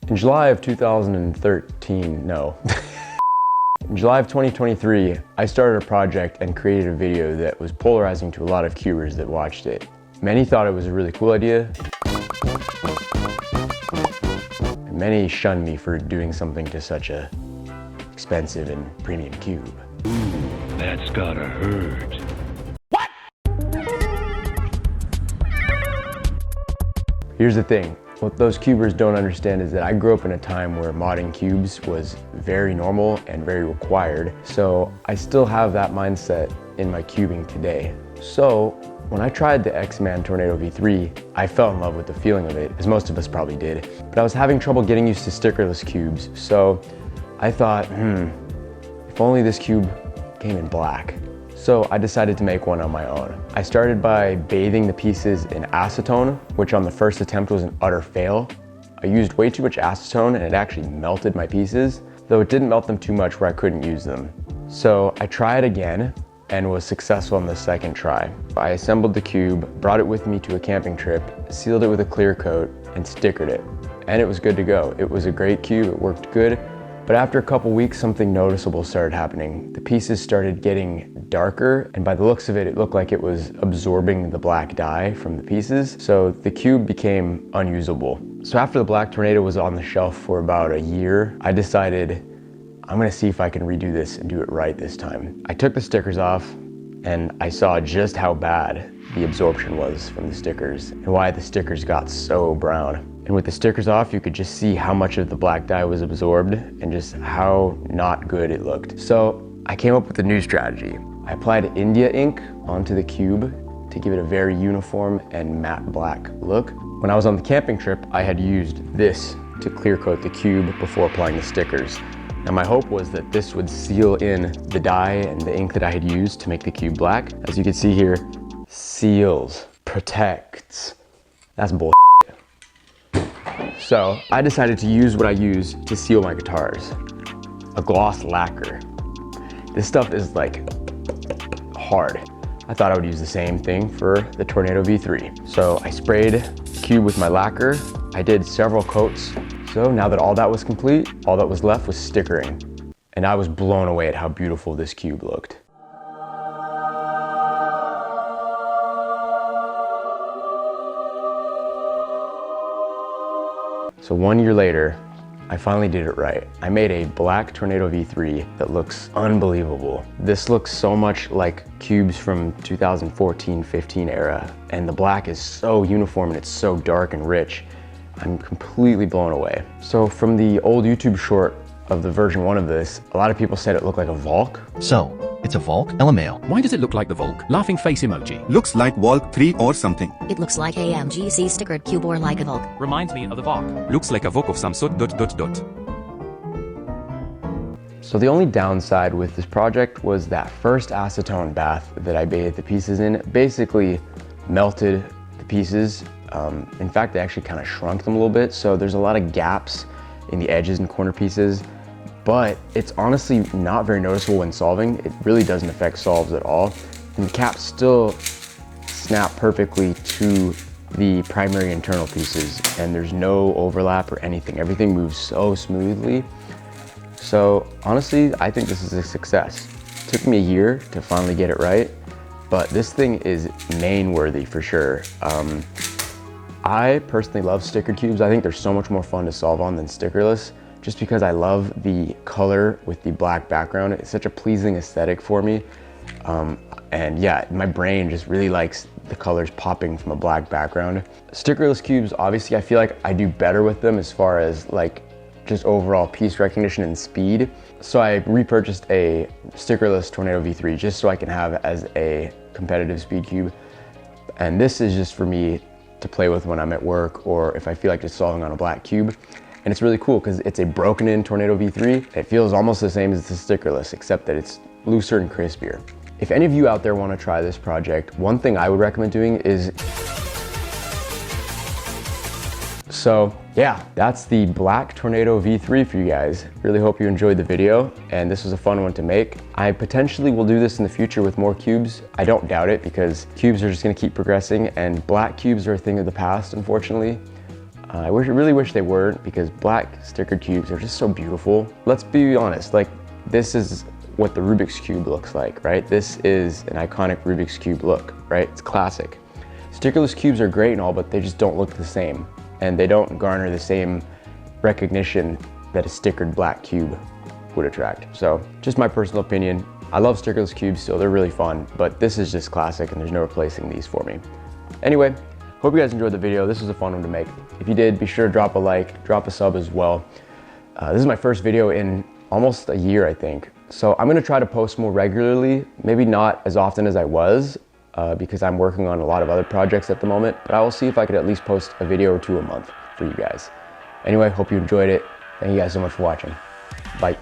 In July of 2013, no. In July of 2023, I started a project and created a video that was polarizing to a lot of cubers that watched it. Many thought it was a really cool idea. And many shunned me for doing something to such a expensive and premium cube. Ooh, that's gotta hurt. What? Here's the thing. What those cubers don't understand is that I grew up in a time where modding cubes was very normal and very required. So I still have that mindset in my cubing today. So when I tried the X-Man Tornado V3, I fell in love with the feeling of it, as most of us probably did. But I was having trouble getting used to stickerless cubes. So I thought, if only this cube came in black. So I decided to make one on my own. I started by bathing the pieces in acetone, which on the first attempt was an utter fail. I used way too much acetone and it actually melted my pieces, though it didn't melt them too much where I couldn't use them. So I tried again and was successful on the second try. I assembled the cube, brought it with me to a camping trip, sealed it with a clear coat, and stickered it. And it was good to go. It was a great cube, it worked good. But after a couple weeks, something noticeable started happening. The pieces started getting darker, and by the looks of it, it looked like it was absorbing the black dye from the pieces. So the cube became unusable. So after the Black Tornado was on the shelf for about a year, I decided I'm gonna see if I can redo this and do it right this time. I took the stickers off and I saw just how bad the absorption was from the stickers and why the stickers got so brown. And with the stickers off, you could just see how much of the black dye was absorbed and just how not good it looked. So I came up with a new strategy. I applied India ink onto the cube to give it a very uniform and matte black look. When I was on the camping trip, I had used this to clear coat the cube before applying the stickers. Now my hope was that this would seal in the dye and the ink that I had used to make the cube black. As you can see here, seals, protects. That's bull. So I decided to use what I use to seal my guitars, a gloss lacquer. This stuff is like hard. I thought I would use the same thing for the Tornado V3. So I sprayed the cube with my lacquer. I did several coats. So now that all that was complete, all that was left was stickering. And I was blown away at how beautiful this cube looked. So 1 year later, I finally did it right. I made a black Tornado V3 that looks unbelievable. This looks so much like cubes from 2014-15 era, and the black is so uniform and it's so dark and rich. I'm completely blown away. So from the old YouTube short of the version 1 of this, a lot of people said it looked like a Volk. So, it's a Volk? LMAO. Why does it look like the Volk? Laughing face emoji. Looks like Volk 3 or something. It looks like a MGC stickered cube or like a Volk. Reminds me of the Volk. Looks like a Volk of some sort ... So the only downside with this project was that first acetone bath that I bathed the pieces in basically melted the pieces. In fact, they actually kind of shrunk them a little bit. So there's a lot of gaps in the edges and corner pieces, but it's honestly not very noticeable when solving. It really doesn't affect solves at all. And the caps still snap perfectly to the primary internal pieces, and there's no overlap or anything. Everything moves so smoothly. So honestly, I think this is a success. It took me a year to finally get it right, but this thing is main worthy for sure. I personally love sticker cubes. I think they're so much more fun to solve on than stickerless, just because I love the color with the black background. It's such a pleasing aesthetic for me. And yeah, my brain just really likes the colors popping from a black background. Stickerless cubes, obviously I feel like I do better with them as far as like just overall piece recognition and speed. So I repurchased a stickerless Tornado V3 just so I can have as a competitive speed cube. And this is just for me to play with when I'm at work or if I feel like just solving on a black cube. And it's really cool because it's a broken in Tornado V3. It feels almost the same as the stickerless, except that it's looser and crispier. If any of you out there want to try this project, one thing I would recommend doing is, so yeah, that's the Black Tornado V3 for you guys. Really hope you enjoyed the video, and this was a fun one to make. I potentially will do this in the future with more cubes. I don't doubt it because cubes are just gonna keep progressing, and black cubes are a thing of the past, unfortunately. I really wish they weren't, because black stickered cubes are just so beautiful. Let's be honest, like, this is what the Rubik's Cube looks like, right? This is an iconic Rubik's Cube look, right? It's classic. Stickerless cubes are great and all, but they just don't look the same, and they don't garner the same recognition that a stickered black cube would attract. So, just my personal opinion. I love stickerless cubes, so they're really fun, but this is just classic and there's no replacing these for me. Anyway, hope you guys enjoyed the video. This was a fun one to make. If you did, be sure to drop a like, drop a sub as well. This is my first video in almost a year, I think. So I'm gonna try to post more regularly, maybe not as often as I was, because I'm working on a lot of other projects at the moment, but I will see if I could at least post a video or two a month for you guys. Anyway, hope you enjoyed it. Thank you guys so much for watching. Bye.